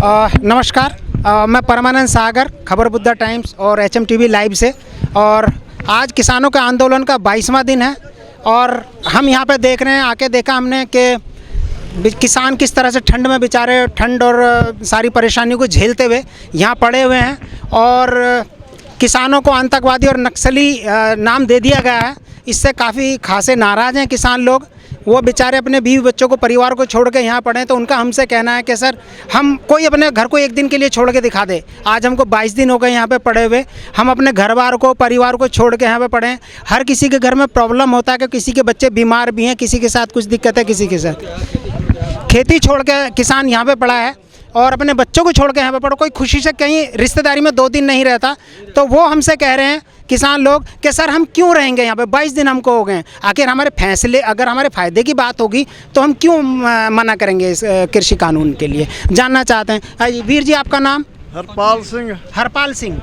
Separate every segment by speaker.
Speaker 1: नमस्कार, मैं परमानंद सागर, खबर बुद्धा टाइम्स और HMTV लाइव से। और आज किसानों के आंदोलन का 22वां दिन है और हम यहाँ पे देख रहे हैं, आके देखा हमने कि किसान किस तरह से ठंड में बेचारे ठंड और सारी परेशानियों को झेलते हुए यहाँ पड़े हुए हैं। और किसानों को आतंकवादी और नक्सली नाम दे दिया गया है। इससे काफ़ी खासे नाराज़ हैं किसान लोग। वो बेचारे अपने बीवी बच्चों को, परिवार को छोड़ के यहाँ पड़े हैं। तो उनका हमसे कहना है कि सर, हम कोई अपने घर को एक दिन के लिए छोड़ के दिखा दे। आज हमको 22 दिन हो गए यहाँ पे पड़े हुए। हम अपने घर बार को, परिवार को छोड़ के यहाँ पे पड़े हैं। हर किसी के घर में प्रॉब्लम होता है कि किसी के बच्चे बीमार भी हैं, किसी के साथ कुछ दिक्कत है, किसी के साथ खेती छोड़ के किसान यहाँ पे पड़ा है और अपने बच्चों को छोड़ के यहाँ पे पड़ा। कोई खुशी से कहीं रिश्तेदारी में 2 दिन नहीं रहता। तो वो हमसे कह रहे हैं किसान लोग कि सर, हम क्यों रहेंगे यहाँ पे, 22 दिन हमको हो गए। आखिर हमारे फैसले, अगर हमारे फ़ायदे की बात होगी तो हम क्यों मना करेंगे इस कृषि कानून के लिए। जानना चाहते हैं। वीर जी, आपका नाम?
Speaker 2: हरपाल सिंह।
Speaker 1: हरपाल सिंह।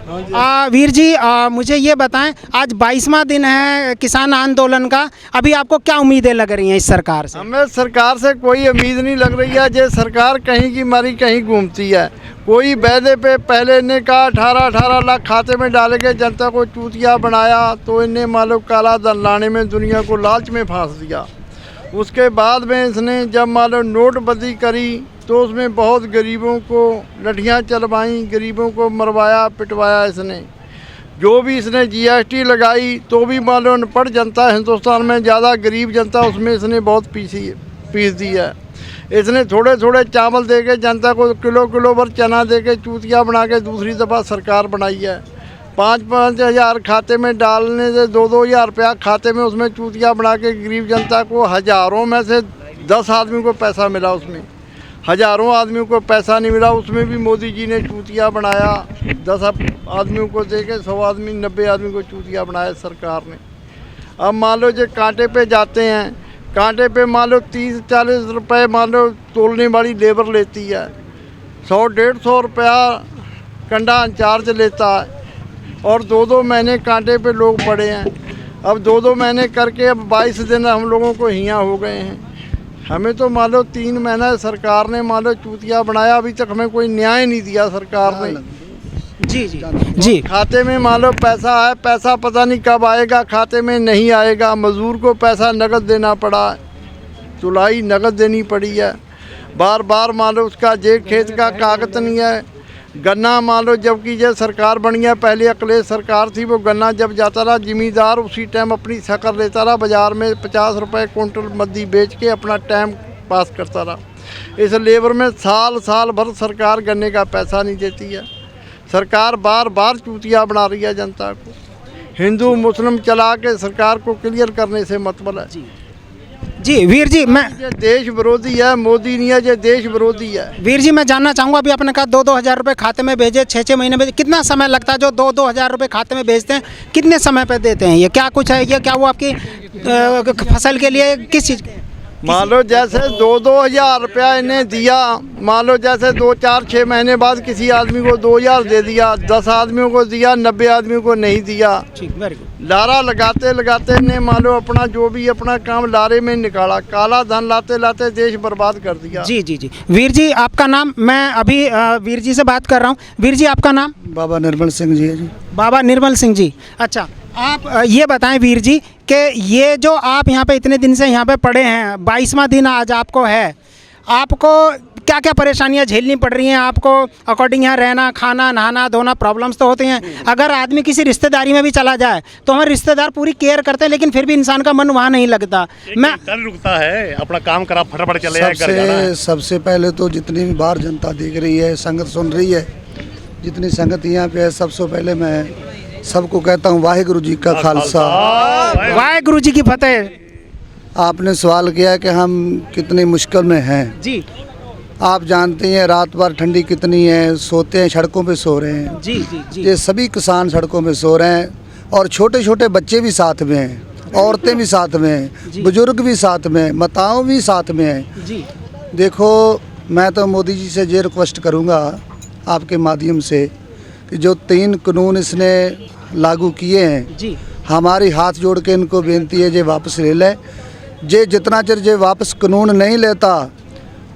Speaker 1: वीर जी, मुझे ये बताएं, आज 22वां दिन है किसान आंदोलन का। अभी आपको क्या उम्मीदें लग रही हैं इस सरकार से?
Speaker 2: हमें सरकार से कोई उम्मीद नहीं लग रही है। जो सरकार कहीं की मारी कहीं घूमती है। कोई वायदे पे पहले ने कहा 18 लाख खाते में डाल के जनता को चूतिया बनाया, तो इन्हें मालूम काला धन लाने में दुनिया को लालच में फांस दिया। उसके बाद में इसने जब मालूम नोटबंदी करी तो उसमें बहुत गरीबों को लठियाँ चलवाई, गरीबों को मरवाया पिटवाया। इसने जो भी इसने GST लगाई तो भी मालूम अनपढ़ जनता हिंदुस्तान में ज़्यादा, गरीब जनता उसमें इसने बहुत पीस दी है। इसने थोड़े थोड़े चावल दे के जनता को किलो भर चना दे के चूतिया बना के दूसरी दफ़ा सरकार बनाई है। 5-5 हज़ार खाते में डालने से 2-2 हज़ार रुपया खाते में उसमें चूतिया बना के गरीब जनता को हज़ारों में से 10 आदमी को पैसा मिला, उसमें हज़ारों आदमियों को पैसा नहीं मिला। उसमें भी मोदी जी ने चूतिया बनाया। 10 आदमियों को दे के 100 आदमी, 90 आदमी को चूतिया बनाया सरकार ने। अब मान लो जो कांटे पे जाते हैं, कांटे पे मान लो 30-40 रुपये मान लो तोलने वाली लेबर लेती है। 100-150 रुपया कंडा चार्ज लेता है और 2-2 महीने कांटे पे लोग पड़े हैं। अब 2-2 महीने करके अब 22 दिन हम लोगों को हियाँ हो गए हैं। हमें तो मान लो 3 महीना सरकार ने मान लो चूतिया बनाया, अभी तक हमें कोई न्याय नहीं दिया सरकार ने।
Speaker 1: जी
Speaker 2: खाते में मान लो पैसा है, पैसा पता नहीं कब आएगा, खाते में नहीं आएगा। मजदूर को पैसा नगद देना पड़ा है, तुलाई नगद देनी पड़ी है। बार बार मान लो उसका जे खेत का कागज नहीं है। गन्ना मान लो, जबकि ये सरकार बनी है, पहले अखिलेश सरकार थी, वो गन्ना जब जाता रहा जिमींदार उसी टाइम अपनी शक्ल लेता रहा, बाज़ार में 50 रुपये कुंटल मद्दी बेच के अपना टाइम पास करता रहा। इस लेबर में साल भर सरकार गन्ने का पैसा नहीं देती है। सरकार बार बार चूतिया बना रही है जनता को। हिंदू मुस्लिम चला के सरकार को क्लियर करने से मतलब है।
Speaker 1: जी वीर जी, मैं
Speaker 2: ये देश विरोधी है, मोदी नहीं है, ये देश विरोधी है।
Speaker 1: वीर जी, मैं जानना चाहूँगा, अभी आपने कहा 2-2 हज़ार रुपये खाते में भेजे, 6-6 महीने भेजे, कितना समय लगता है जो 2-2 हज़ार रुपये खाते में भेजते हैं? कितने समय पे देते हैं? ये क्या कुछ है? ये क्या वो आपकी फसल के लिए किस चीज़?
Speaker 2: मान लो जैसे 2-2 हज़ार रुपया इन्हें दिया, मान लो जैसे 2-4-6 महीने बाद किसी आदमी को 2,000 दे दिया, 10 आदमियों को दिया, 90 आदमियों को नहीं दिया।
Speaker 1: ठीक, वेरी गुड।
Speaker 2: लारा लगाते लगाते इन्हें मान लो अपना जो भी अपना काम लारे में निकाला, काला धन लाते लाते देश बर्बाद कर दिया।
Speaker 1: जी। वीर जी, आपका नाम? मैं अभी वीर जी से बात कर रहा हूँ। वीर जी, आपका नाम?
Speaker 3: बाबा निर्मल सिंह जी है जी।
Speaker 1: बाबा निर्मल सिंह जी, अच्छा। आप ये बताएं वीर जी कि ये जो आप यहाँ पे इतने दिन से यहाँ पे पड़े हैं, 22वां दिन आज आपको है, आपको क्या क्या परेशानियाँ झेलनी पड़ रही हैं? आपको अकॉर्डिंग यहाँ रहना, खाना, नहाना, धोना, प्रॉब्लम्स तो होती हैं। अगर आदमी किसी रिश्तेदारी में भी चला जाए तो हमारे रिश्तेदार पूरी केयर करते हैं, लेकिन फिर भी इंसान का मन वहाँ नहीं लगता। मैं
Speaker 4: रुकता है, अपना काम करा फटाफट चले जाए।
Speaker 3: सबसे पहले तो जितनी भी बाहर जनता देख रही है, संगत सुन रही है, जितनी संगत यहाँ पे है, सबसे पहले मैं सबको कहता हूँ वाहिगुरु जी का खालसा,
Speaker 1: वाहिगुरु जी की फतेह।
Speaker 3: आपने सवाल किया कि हम कितनी मुश्किल में हैं
Speaker 1: जी।
Speaker 3: आप जानते हैं रात भर ठंडी कितनी है, सोते हैं सड़कों पे सो रहे हैं।
Speaker 1: जी।
Speaker 3: ये सभी किसान सड़कों पे सो रहे हैं और छोटे छोटे बच्चे भी साथ में हैं, औरतें भी साथ में हैं, बुजुर्ग भी साथ में हैं, माताओं भी साथ में हैं
Speaker 1: जी।
Speaker 3: देखो, मैं तो मोदी जी से ये रिक्वेस्ट करूँगा आपके माध्यम से कि जो 3 कानून इसने लागू किए हैं
Speaker 1: जी,
Speaker 3: हमारी हाथ जोड़ के इनको बेनती है जे वापस ले लें। जे जितना चਿਰ जे वापस कानून नहीं लेता,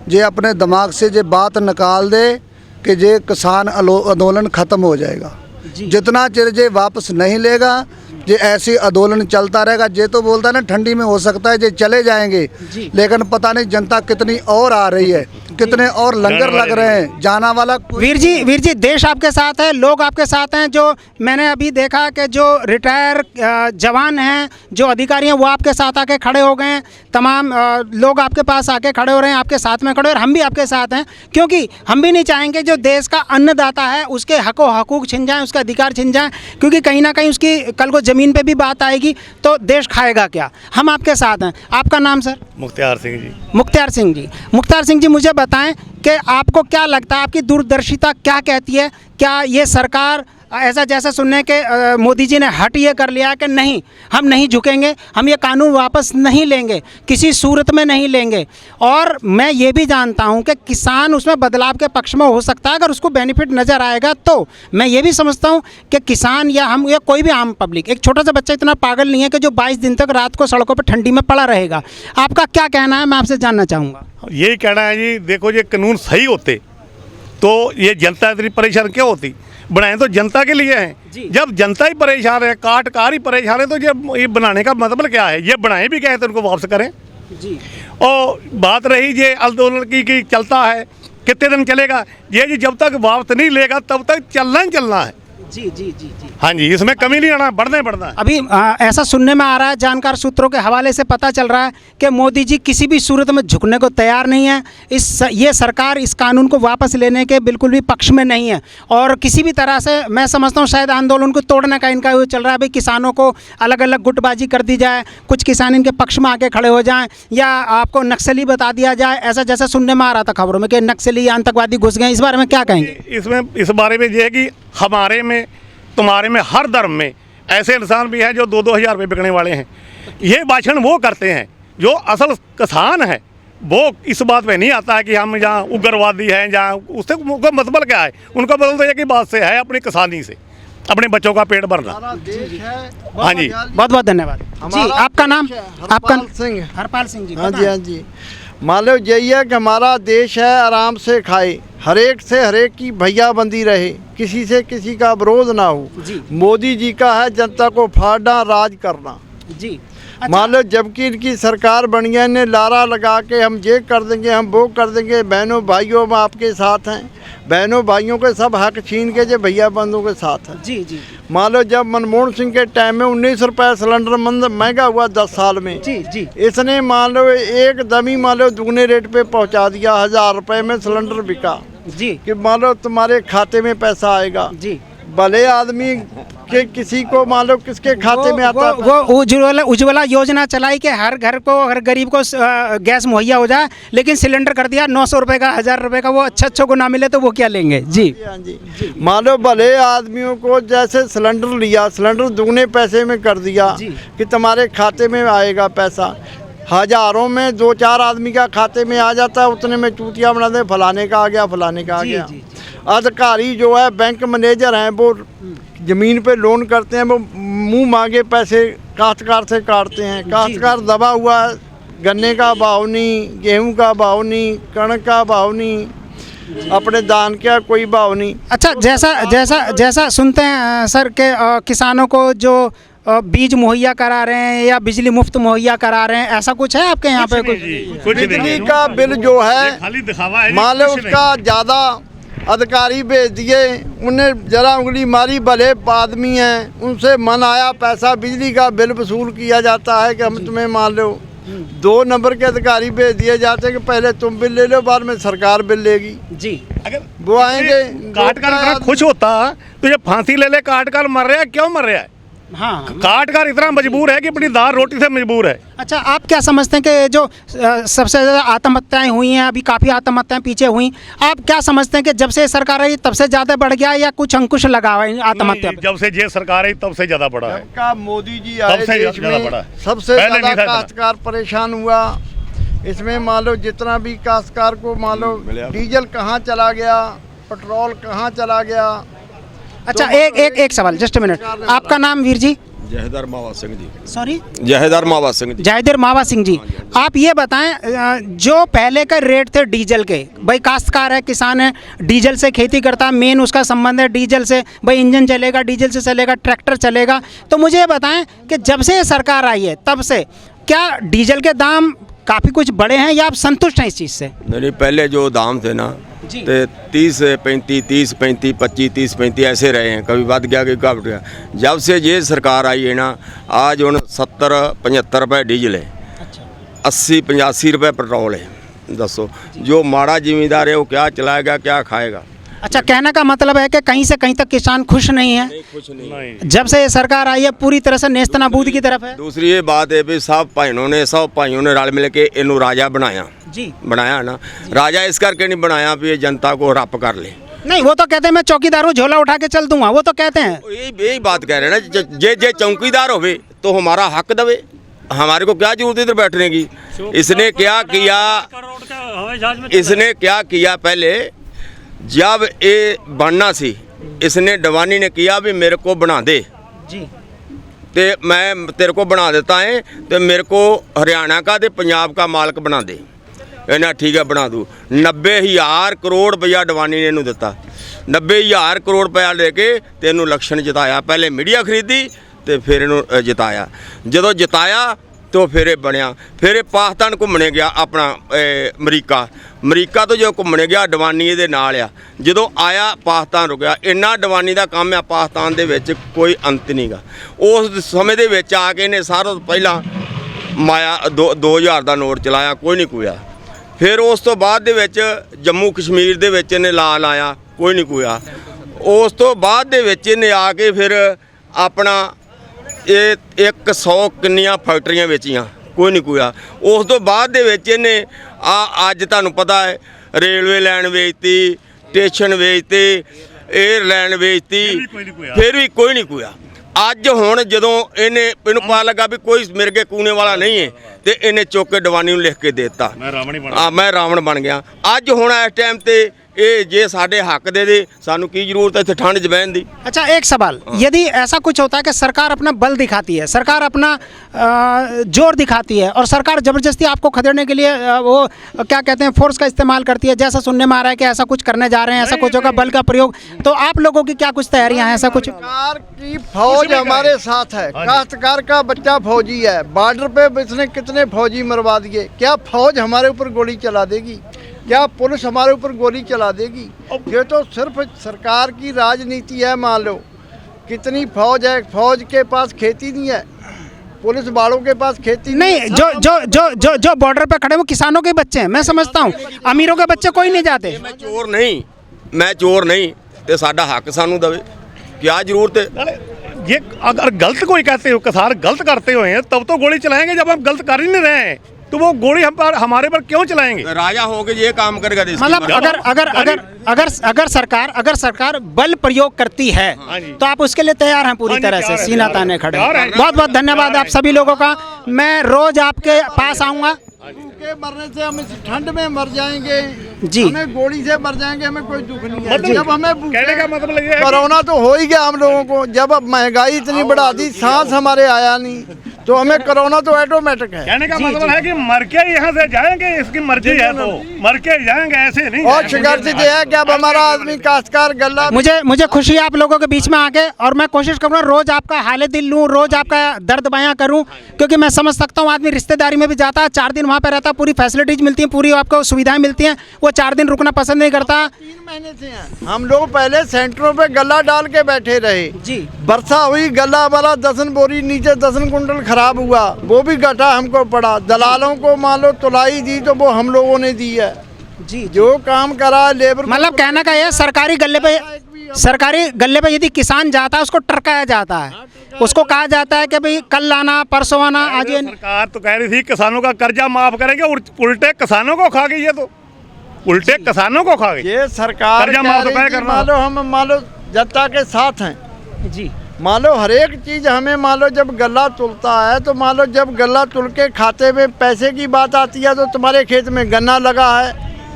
Speaker 3: जे अपने दिमाग से जे बात निकाल दे कि ये किसान आंदोलन ख़त्म हो जाएगा। जितना चिर ये वापस नहीं लेगा, ये ऐसी आंदोलन चलता रहेगा। ये तो बोलता है ना ठंडी में हो सकता है ये चले जाएंगे, लेकिन पता नहीं जनता कितनी और आ रही है, कितने और लंगर लग रहे हैं, जाना वाला
Speaker 1: वीर जी देश आपके साथ है, लोग आपके साथ हैं। जो मैंने अभी देखा कि जो रिटायर जवान हैं, जो अधिकारी हैं, वो आपके साथ आके खड़े हो गए हैं। तमाम लोग आपके पास आके खड़े हो रहे हैं, आपके साथ में खड़े, और हम भी आपके साथ हैं, क्योंकि हम भी नहीं चाहेंगे जो देश का अन्नदाता है उसके हकूक छिन जाएँ, उसका अधिकार छिन जाएँ, क्योंकि कहीं ना कहीं उसकी कल को ज़मीन पे भी बात आएगी तो देश खाएगा क्या। हम आपके साथ हैं। आपका नाम सर?
Speaker 4: मुख्तार सिंह जी।
Speaker 1: मुख्तार सिंह जी। मुख्तार सिंह जी, मुझे बताएं कि आपको क्या लगता है, आपकी दूरदर्शिता क्या कहती है? क्या ये सरकार ऐसा जैसा सुनने के मोदी जी ने हट ये कर लिया है कि नहीं, हम नहीं झुकेंगे, हम ये कानून वापस नहीं लेंगे, किसी सूरत में नहीं लेंगे? और मैं ये भी जानता हूँ कि किसान उसमें बदलाव के पक्ष में हो सकता है, अगर उसको बेनिफिट नज़र आएगा तो। मैं ये भी समझता हूँ कि किसान या हम या कोई भी आम पब्लिक, एक छोटा सा बच्चा इतना पागल नहीं है कि जो 22 दिन तक रात को सड़कों पर ठंडी में पड़ा रहेगा। आपका क्या कहना है, मैं आपसे जानना चाहूँगा।
Speaker 4: यही कहना है जी, देखो ये कानून सही होते तो ये जनता इतनी परेशान क्यों होती? बनाए तो जनता के लिए हैं। जब जनता ही परेशान है, काटकार ही परेशान है, तो ये बनाने का मतलब क्या है? ये बनाए भी क्या है तो उनको वापस करें जी। और बात रही ये आंदोलन की चलता है, कितने दिन चलेगा ये जी? जब तक वापस नहीं लेगा तब तक चलना ही चलना है जी जी जी जी। हाँ जी, इसमें कमी नहीं आना, बढ़ना ही बढ़ना है।
Speaker 1: अभी ऐसा सुनने में आ रहा है, जानकार सूत्रों के हवाले से पता चल रहा है कि मोदी जी किसी भी सूरत में झुकने को तैयार नहीं है। ये सरकार इस कानून को वापस लेने के बिल्कुल भी पक्ष में नहीं है, और किसी भी तरह से मैं समझता हूँ शायद आंदोलन को तोड़ने का इनका वो चल रहा है। भाई किसानों को अलग अलग गुटबाजी कर दी जाए, कुछ किसान इनके पक्ष में आके खड़े हो जाएँ, या आपको नक्सली बता दिया जाए, ऐसा जैसा सुनने में आ रहा था खबरों में कि नक्सली आतंकवादी घुस गए। इस बारे में क्या कहेंगे?
Speaker 4: इसमें इस बारे में ये है कि हमारे में, तुम्हारे में, हर धर्म में ऐसे इंसान भी हैं जो 2-2 हज़ार रुपये बिकने वाले हैं। ये भाषण वो करते हैं जो असल किसान है, वो इस बात पे नहीं आता है कि हम जहाँ उग्रवादी हैं, जहाँ उससे उनका मतलब क्या है? उनका मतलब तो एक ही बात से है, अपनी किसानी से, अपने बच्चों का पेट भरना। हाँ जी,
Speaker 1: बहुत बहुत धन्यवाद जी। आपका नाम?
Speaker 2: आपका सिंह,
Speaker 1: हरपाल सिंह जी।
Speaker 2: हाँ जी, हाँ जी। मान लो यही है कि हमारा देश है, आराम से खाए, हरेक से हरेक की भैयाबंदी रहे, किसी से किसी का विरोध ना हो जी। मोदी जी का है जनता को फाड़ना, राज करना जी। अच्छा। मान लो जबकि इनकी सरकार बनी है, इन्हें लारा लगा के हम ये कर देंगे, हम वो कर देंगे, बहनों भाइयों में आपके साथ हैं, बहनों भाइयों के सब हक छीन के जो भैया बंधुओं के साथ हैं जी जी। मान लो जब मनमोहन सिंह के टाइम में 19 रुपये सिलेंडर महंगा हुआ 10 साल में जी जी, इसने मान लो एकदम ही मान लो दुगने रेट पे पहुंचा दिया, 1000 रुपये में सिलेंडर बिका जी, कि मान लो तुम्हारे खाते में पैसा आएगा जी। भले आदमी के किसी को मान लो किसके खाते में आता है।
Speaker 1: वो उज्ज्वला योजना चलाई कि हर घर को, हर गरीब को गैस मुहैया हो जाए, लेकिन सिलेंडर कर दिया 900 रुपये का, 1000 रुपये का। वो अच्छों को ना मिले तो वो क्या लेंगे जी।
Speaker 2: हाँ जी। मान लो भले आदमियों को जैसे सिलेंडर लिया, सिलेंडर दुगने पैसे में कर दिया कि तुम्हारे खाते में आएगा पैसा, हजारों में 2-4 आदमी का खाते में आ जाता है, उतने में चूतिया बना दे, फलाने का आ गया, फलाने का आ गया। अधिकारी जो है बैंक मैनेजर हैं, वो ज़मीन पे लोन करते हैं, वो मुंह मांगे पैसे काश्तकार से काटते हैं। काश्तकार दबा हुआ है, गन्ने का भाव नहीं, गेहूं का भाव नहीं, कणक का भाव नहीं, अपने दान का कोई भाव नहीं।
Speaker 1: अच्छा, जैसा सुनते हैं सर के किसानों को जो बीज मुहैया करा रहे हैं या बिजली मुफ्त मुहैया करा रहे हैं, ऐसा कुछ है आपके यहाँ पे?
Speaker 2: कुछ बिजली का बिल जो है मान लो उसका ज़्यादा अधिकारी भेज दिए, उन्हें जरा उंगली मारी, भले आदमी हैं, उनसे मन आया पैसा बिजली का बिल वसूल किया जाता है कि हम तुम्हें मान लो 2 नंबर के अधिकारी भेज दिए जाते हैं कि पहले तुम बिल ले लो, बाद में सरकार बिल लेगी जी। अगर वो आएंगे
Speaker 4: काटकर खुश होता तो ये फांसी ले ले, काटकर मर रहा है, क्यों मर रहा है? हाँ, काटकर इतना मजबूर है कि अपनी दाल रोटी से मजबूर है।
Speaker 1: अच्छा, आप क्या समझते हैं कि जो सबसे ज़्यादा आत्महत्याएं हुई हैं, अभी काफ़ी आत्महत्याएं पीछे हुई, आप क्या समझते हैं कि जब से सरकार आई तब से ज़्यादा बढ़ गया या कुछ अंकुश लगा हुआ है आत्महत्या?
Speaker 4: जब से ये सरकार आई तब से ज़्यादा बढ़ा है।
Speaker 2: का मोदी जी आए देश में सबसे ज़्यादा काश्तकार परेशान हुआ। इसमें मान लो जितना भी काश्तकार को मान लो डीजल कहाँ चला गया, पेट्रोल कहाँ चला गया।
Speaker 1: अच्छा, एक सवाल, जस्ट मिनट, आपका नाम वीर जी?
Speaker 5: जहेदार मावा सिंह जी।
Speaker 1: सॉरी,
Speaker 5: जहेदार मावा सिंह जी।
Speaker 1: जाहिदर मावा सिंह जी, आप ये बताएं, जो पहले का रेट थे डीजल के, भाई काश्तकार है, किसान है, डीजल से खेती करता है, मेन उसका संबंध है डीजल से, भाई इंजन चलेगा, डीजल से चलेगा, ट्रैक्टर चलेगा। तो मुझे ये बताएं कि जब से ये सरकार आई है तब से क्या डीजल के दाम काफ़ी कुछ बढ़े हैं या आप संतुष्ट हैं इस चीज़ से?
Speaker 5: नहीं, पहले जो दाम थे ना
Speaker 1: जी।
Speaker 5: तो 30 35 30 35 25 30 35 ऐसे रहे हैं, कभी बढ़ गया कभी घट गया। जब से ये सरकार आई है ना, आज उन 70 75 रुपये डीजल है, 80 85 रुपये पेट्रोल है। दसो जो माड़ा जिम्मेदार है वो क्या चलाएगा, क्या खाएगा?
Speaker 1: अच्छा, कहने का मतलब है कि कहीं से कहीं तक किसान खुश नहीं है।
Speaker 5: कुछ नहीं।
Speaker 1: जब से ये सरकार आई है पूरी तरह से नेस्तनाबूद की तरफ है।
Speaker 5: दूसरी ये बात है भी सब भाइयों ने रल मिल के इनू राजा बनाया
Speaker 1: जी,
Speaker 5: बनाया ना। राजा इस करके नहीं बनाया भी ये जनता को रप कर ले।
Speaker 1: नहीं, वो तो कहते हैं मैं चौकीदार हूँ, झोला उठा के चल दूंगा, वो तो कहते हैं।
Speaker 5: यही बात कह रहे हैं ना, जे चौकीदार होवे तो हमारा हक दवे, हमारे को क्या जरूरत है इधर बैठने की। इसने क्या किया पहले जब ये बनना सी, इसने डवानी ने किया भी मेरे को बना दे
Speaker 1: जी,
Speaker 5: ते मैं तेरे को बना देता है, तो मेरे को हरियाणा का ते पंजाब का मालिक बना दे। ना ठीक है बना दूँ। 90,000 करोड़ रुपया डवानी ने इनू दिता। 90,000 करोड़ रुपया लेके तेनू इलेक्शन जिताया, पहले मीडिया खरीदी तो फिर इनू जिताया। जदों जिताया तो फिर बनया, फिर पाकिस्तान घूमने गया अपना अमरीका तो जो घूमने गया डवानी ये नाल आ। जदों आया पाकिस्तान रुकिया, इन्ना डवानी का काम है पाकिस्तान दे विच कोई अंत नहीं गा। उस समय दे विच आके इन्हें सारा तो पहला माया 2000 का नोट चलाया, कोई नहीं कोया। फिर उस तो बाद दे विच जम्मू कश्मीर दे विच इन्हें लाया, कोई नहीं कोया। उस तो बाद दे विच इन्हें आके फिर अपना ये 100 किन्नियां फैक्ट्रियां बेचियां, कोई नहीं कोया। उस तो बाद दे विच इन्हें अज तुहानूं पता है रेलवे लाइन बेचती, स्टेशन बेचते, एयरलाइन बेचती, फिर भी कोई नहीं कोया। अज हुण जदों इन्हें पता लगा भी कोई मेरे के कूने वाला नहीं है, तो इन्हें चुक के डवानी नूं लिख के देता मैं रावण बन गया। अज हुण इस टाइम ते ये जे साडे हक दे सानू की जरूरत है इत्थे ठंड च बहन दी।
Speaker 1: अच्छा, एक सवाल, यदि ऐसा कुछ होता है कि सरकार अपना बल दिखाती है, सरकार अपना जोर दिखाती है और सरकार ज़बरदस्ती आपको खदेड़ने के लिए वो क्या कहते हैं फोर्स का इस्तेमाल करती है, जैसा सुनने में आ रहा है कि ऐसा कुछ करने जा रहे हैं, ऐसा कुछ होगा बल का प्रयोग, तो आप लोगों की क्या कुछ तैयारियां हैं? ऐसा कुछ
Speaker 2: सरकार की फौज हमारे साथ है, काश्तकार का बच्चा फौजी है, बॉर्डर पे इसने कितने फौजी मरवा दिए। क्या फौज हमारे ऊपर गोली चला देगी? क्या पुलिस हमारे ऊपर गोली चला देगी? ये तो सिर्फ सरकार की राजनीति है। मान लो कितनी फौज है, फौज के पास खेती नहीं है, पुलिस वालों के पास खेती
Speaker 1: नहीं। जो बॉर्डर पे खड़े वो किसानों के बच्चे हैं, मैं समझता हूँ, अमीरों के बच्चे कोई नहीं जाते।
Speaker 5: मैं चोर नहीं ते साडा हक सानू दवे, क्या जरूरत है?
Speaker 4: ये अगर गलत कोई कहते हो, किसान गलत करते हुए हैं तब तो गोली चलाएंगे, जब हम गलत कर ही नहीं रहे हैं तो वो गोली हमारे पर क्यों चलाएंगे?
Speaker 5: राजा होके ये काम करेगा।
Speaker 1: मतलब अगर सरकार बल प्रयोग करती है तो आप उसके लिए तैयार हैं पूरी तरह से, सीना ताने खड़े। बहुत बहुत धन्यवाद आप सभी लोगों का। मैं रोज आपके पास आऊँगा।
Speaker 2: के मरने से हम इस ठंड में मर जाएंगे
Speaker 1: जी,
Speaker 2: हमें गोली से मर जाएंगे, हमें कोई दुख नहीं है।
Speaker 4: मतलब
Speaker 2: जब हमें
Speaker 4: कहने का मतलब ये है
Speaker 2: कोरोना तो हो ही गया हम लोगों को, जब अब महंगाई इतनी बढ़ा दी, सांस हमारे आया नहीं, तो हमें कोरोना तो ऑटोमेटिक है।
Speaker 4: कहने का मतलब है कि मर के यहाँ से जाएंगे, इसकी मर्जी है तो मर के जाएंगे, ऐसे नहीं।
Speaker 2: और शिकार से है कि अब हमारा आदमी काश्तकार गल्ला।
Speaker 1: मुझे खुशी है आप लोगों के बीच में आके, और मैं कोशिश करूँगा रोज आपका हाल दिल लूँ, रोज आपका दर्द बयां करूँ, क्योंकि मैं समझ सकता हूँ आदमी रिश्तेदारी में भी जाता है, 4 दिन वहाँ पे रहता है, पूरी फैसिलिटीज मिलती हैं, पूरी आपको सुविधाएं मिलती हैं, वो 4 दिन रुकना पसंद नहीं करता।
Speaker 2: 3 महीने से हैं हम लोग, पहले सेंटरों पे गल्ला डाल के बैठे रहे
Speaker 1: जी,
Speaker 2: वर्षा हुई, गल्ला वाला 10 बोरी नीचे 10 कुंटल खराब हुआ, वो भी घाटा हमको पड़ा। दलालों को मान लो तुलाई दी तो वो हम लोगों ने दी है
Speaker 1: जी।
Speaker 2: जो काम करा लेबर,
Speaker 1: मतलब कहना का ये सरकारी गल्ले पे यदि किसान जाता है उसको टरकाया जाता है, उसको कहा जाता है कि भाई कल लाना, परसों आना। आज
Speaker 4: सरकार तो कह रही थी किसानों का कर्जा माफ करेंगे, और उल्टे किसानों को खा गई, ये तो उल्टे किसानों को खा गई।
Speaker 2: ये सरकार
Speaker 4: कर्जा माफ तो क्या करना?
Speaker 2: मान लो जनता के साथ हैं
Speaker 1: जी,
Speaker 2: मान लो हर एक चीज़ हमें, मान लो जब गल्ला तुलता है तो मान लो जब गल्ला तुल के खाते में पैसे की बात आती है तो तुम्हारे खेत में गन्ना लगा है,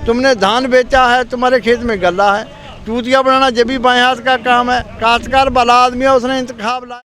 Speaker 2: तुमने धान बेचा है, तुम्हारे खेत में गल्ला है। चूतिया बनाना जब भी बाएं हाथ का काम है। काश्तकार भला आदमी है, उसने इंतखाब लाया।